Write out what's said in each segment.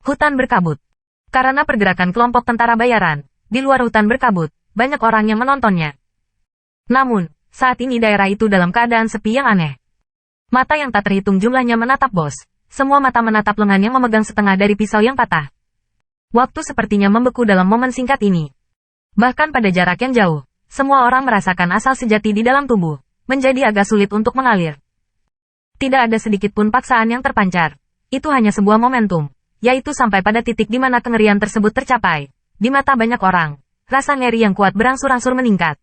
Hutan berkabut. Karena pergerakan kelompok tentara bayaran, di luar hutan berkabut, banyak orang yang menontonnya. Namun, saat ini daerah itu dalam keadaan sepi yang aneh. Mata yang tak terhitung jumlahnya menatap bos. Semua mata menatap lengan yang memegang setengah dari pisau yang patah. Waktu sepertinya membeku dalam momen singkat ini. Bahkan pada jarak yang jauh, semua orang merasakan asal sejati di dalam tubuh, menjadi agak sulit untuk mengalir. Tidak ada sedikit pun paksaan yang terpancar. Itu hanya sebuah momentum, yaitu sampai pada titik di mana kengerian tersebut tercapai. Di mata banyak orang, rasa ngeri yang kuat berangsur-angsur meningkat.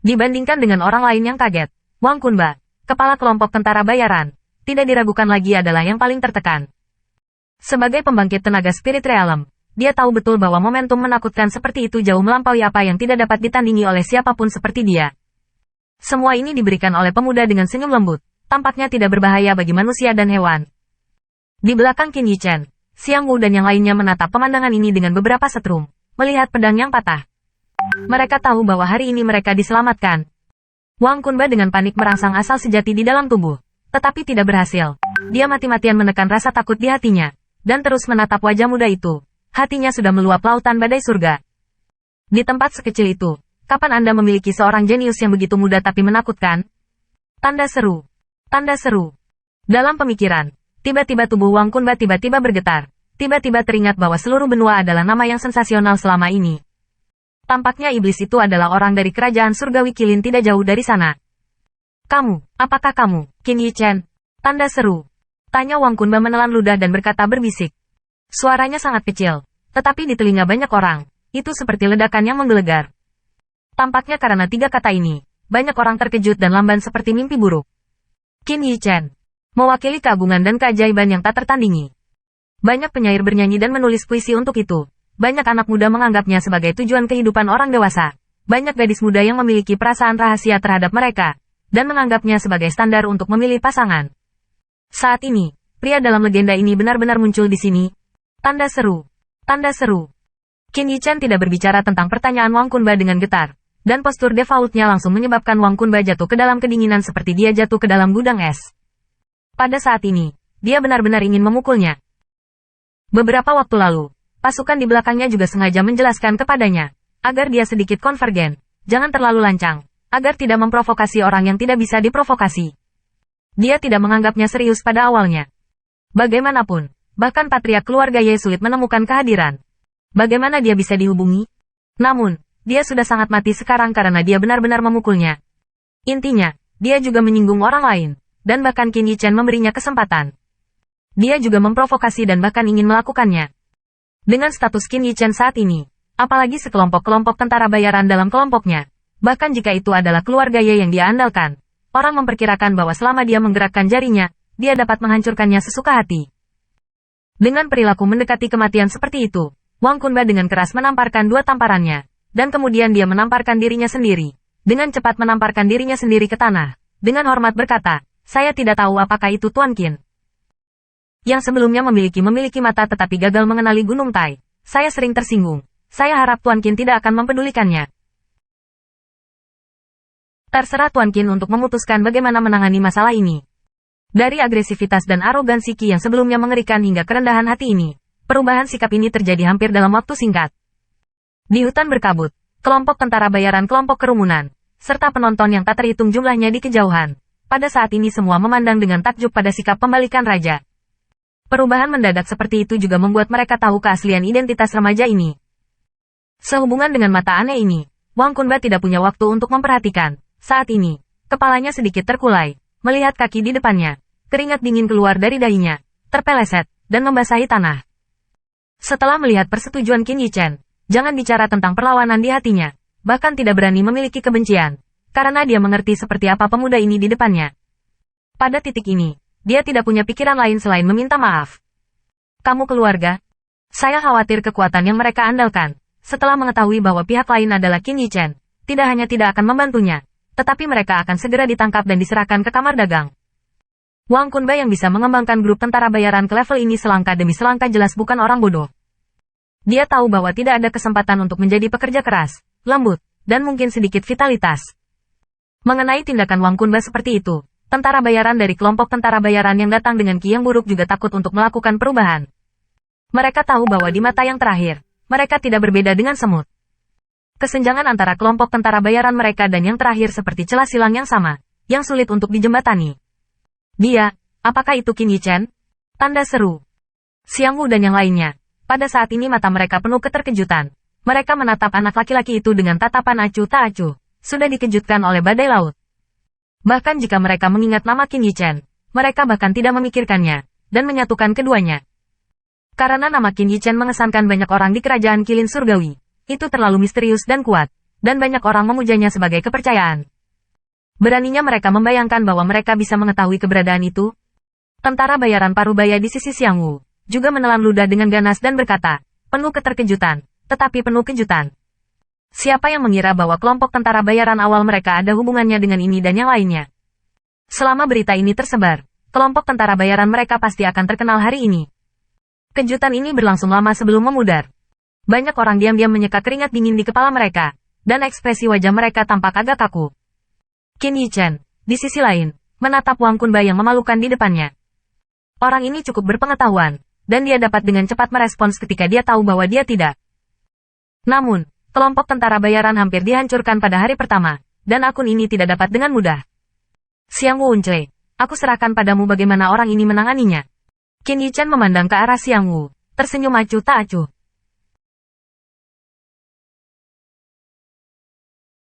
Dibandingkan dengan orang lain yang kaget, Wang Kunba, kepala kelompok tentara bayaran, tidak diragukan lagi adalah yang paling tertekan. Sebagai pembangkit tenaga spirit realem, dia tahu betul bahwa momentum menakutkan seperti itu jauh melampaui apa yang tidak dapat ditandingi oleh siapapun seperti dia. Semua ini diberikan oleh pemuda dengan senyum lembut, tampaknya tidak berbahaya bagi manusia dan hewan. Di belakang Qin Yichen, Xiang Wu dan yang lainnya menatap pemandangan ini dengan beberapa setrum, melihat pedang yang patah. Mereka tahu bahwa hari ini mereka diselamatkan. Wang Kunba dengan panik merangsang asal sejati di dalam tubuh, tetapi tidak berhasil. Dia mati-matian menekan rasa takut di hatinya, dan terus menatap wajah muda itu. Hatinya sudah meluap lautan badai surga. Di tempat sekecil itu, kapan Anda memiliki seorang jenius yang begitu muda tapi menakutkan? Tanda seru. Tanda seru. Dalam pemikiran, tiba-tiba tubuh Wang Kunba tiba-tiba bergetar. Tiba-tiba teringat bahwa seluruh benua adalah nama yang sensasional selama ini. Tampaknya iblis itu adalah orang dari kerajaan surgawi Qilin tidak jauh dari sana. Kamu, apakah kamu, Qin Yichen? Tanda seru. Tanya Wang Kunba menelan ludah dan berkata berbisik. Suaranya sangat kecil, tetapi di telinga banyak orang, itu seperti ledakan yang menggelegar. Tampaknya karena tiga kata ini, banyak orang terkejut dan lamban seperti mimpi buruk. Qin Yichen, mewakili keagungan dan keajaiban yang tak tertandingi. Banyak penyair bernyanyi dan menulis puisi untuk itu. Banyak anak muda menganggapnya sebagai tujuan kehidupan orang dewasa. Banyak gadis muda yang memiliki perasaan rahasia terhadap mereka, dan menganggapnya sebagai standar untuk memilih pasangan. Saat ini, pria dalam legenda ini benar-benar muncul di sini. Tanda seru. Tanda seru. Qin Yichen tidak berbicara tentang pertanyaan Wang Kunba dengan getar, dan postur defaultnya langsung menyebabkan Wang Kunba jatuh ke dalam kedinginan seperti dia jatuh ke dalam gudang es. Pada saat ini, dia benar-benar ingin memukulnya. Beberapa waktu lalu, pasukan di belakangnya juga sengaja menjelaskan kepadanya, agar dia sedikit konvergen, jangan terlalu lancang, agar tidak memprovokasi orang yang tidak bisa diprovokasi. Dia tidak menganggapnya serius pada awalnya. Bagaimanapun, bahkan patriark keluarga Ye sulit menemukan kehadiran. Bagaimana dia bisa dihubungi? Namun, dia sudah sangat mati sekarang karena dia benar-benar memukulnya. Intinya, dia juga menyinggung orang lain, dan bahkan Qin Yichen memberinya kesempatan. Dia juga memprovokasi dan bahkan ingin melakukannya. Dengan status Qin Yichen saat ini, apalagi sekelompok-kelompok tentara bayaran dalam kelompoknya, bahkan jika itu adalah keluarga Ye yang dia andalkan, orang memperkirakan bahwa selama dia menggerakkan jarinya, dia dapat menghancurkannya sesuka hati. Dengan perilaku mendekati kematian seperti itu, Wang Kunba dengan keras menamparkan dua tamparannya, dan kemudian dia menamparkan dirinya sendiri. Dengan cepat menamparkan dirinya sendiri ke tanah, dengan hormat berkata, saya tidak tahu apakah itu Tuan Qin. Yang sebelumnya memiliki mata tetapi gagal mengenali Gunung Tai. Saya sering tersinggung. Saya harap Tuan Qin tidak akan mempedulikannya. Terserah Tuan Qin untuk memutuskan bagaimana menangani masalah ini. Dari agresivitas dan arogansi Qi yang sebelumnya mengerikan hingga kerendahan hati ini, perubahan sikap ini terjadi hampir dalam waktu singkat. Di hutan berkabut, kelompok tentara bayaran kelompok kerumunan, serta penonton yang tak terhitung jumlahnya di kejauhan, pada saat ini semua memandang dengan takjub pada sikap pembalikan raja. Perubahan mendadak seperti itu juga membuat mereka tahu keaslian identitas remaja ini. Sehubungan dengan mata aneh ini, Wang Kunba tidak punya waktu untuk memperhatikan. Saat ini, kepalanya sedikit terkulai, melihat kaki di depannya. Keringat dingin keluar dari dahinya, terpeleset, dan membasahi tanah. Setelah melihat persetujuan Qin Yichen, jangan bicara tentang perlawanan di hatinya, bahkan tidak berani memiliki kebencian, karena dia mengerti seperti apa pemuda ini di depannya. Pada titik ini, dia tidak punya pikiran lain selain meminta maaf. Kamu keluarga? Saya khawatir kekuatan yang mereka andalkan, setelah mengetahui bahwa pihak lain adalah Qin Yichen, tidak hanya tidak akan membantunya, tetapi mereka akan segera ditangkap dan diserahkan ke kamar dagang. Wang Kunba yang bisa mengembangkan grup tentara bayaran ke level ini selangkah demi selangkah jelas bukan orang bodoh. Dia tahu bahwa tidak ada kesempatan untuk menjadi pekerja keras, lembut, dan mungkin sedikit vitalitas. Mengenai tindakan Wang Kunba seperti itu, tentara bayaran dari kelompok tentara bayaran yang datang dengan Qi yang buruk juga takut untuk melakukan perubahan. Mereka tahu bahwa di mata yang terakhir, mereka tidak berbeda dengan semut. Kesenjangan antara kelompok tentara bayaran mereka dan yang terakhir seperti celah silang yang sama, yang sulit untuk dijembatani. Dia, apakah itu Qin Yichen? Tanda seru. Xiang Wu dan yang lainnya. Pada saat ini mata mereka penuh keterkejutan. Mereka menatap anak laki-laki itu dengan tatapan acuh tak acuh. Sudah dikejutkan oleh badai laut. Bahkan jika mereka mengingat nama Qin Yichen, mereka bahkan tidak memikirkannya, dan menyatukan keduanya. Karena nama Qin Yichen mengesankan banyak orang di kerajaan Kilin Surgawi. Itu terlalu misterius dan kuat, dan banyak orang memujanya sebagai kepercayaan. Beraninya mereka membayangkan bahwa mereka bisa mengetahui keberadaan itu. Tentara bayaran Parubaya di sisi Xiang Wu juga menelan ludah dengan ganas dan berkata, penuh keterkejutan, tetapi penuh kejutan. Siapa yang mengira bahwa kelompok tentara bayaran awal mereka ada hubungannya dengan ini dan yang lainnya? Selama berita ini tersebar, kelompok tentara bayaran mereka pasti akan terkenal hari ini. Kejutan ini berlangsung lama sebelum memudar. Banyak orang diam-diam menyeka keringat dingin di kepala mereka, dan ekspresi wajah mereka tampak agak kaku. Qin Yichen, di sisi lain, menatap Wang Kunbai yang memalukan di depannya. Orang ini cukup berpengetahuan, dan dia dapat dengan cepat merespons ketika dia tahu bahwa dia tidak. Namun, kelompok tentara bayaran hampir dihancurkan pada hari pertama, dan akun ini tidak dapat dengan mudah. Xiang Wu Uncui, aku serahkan padamu bagaimana orang ini menanganinya. Qin Yichen memandang ke arah Xiang Wu, tersenyum acuh tak acuh.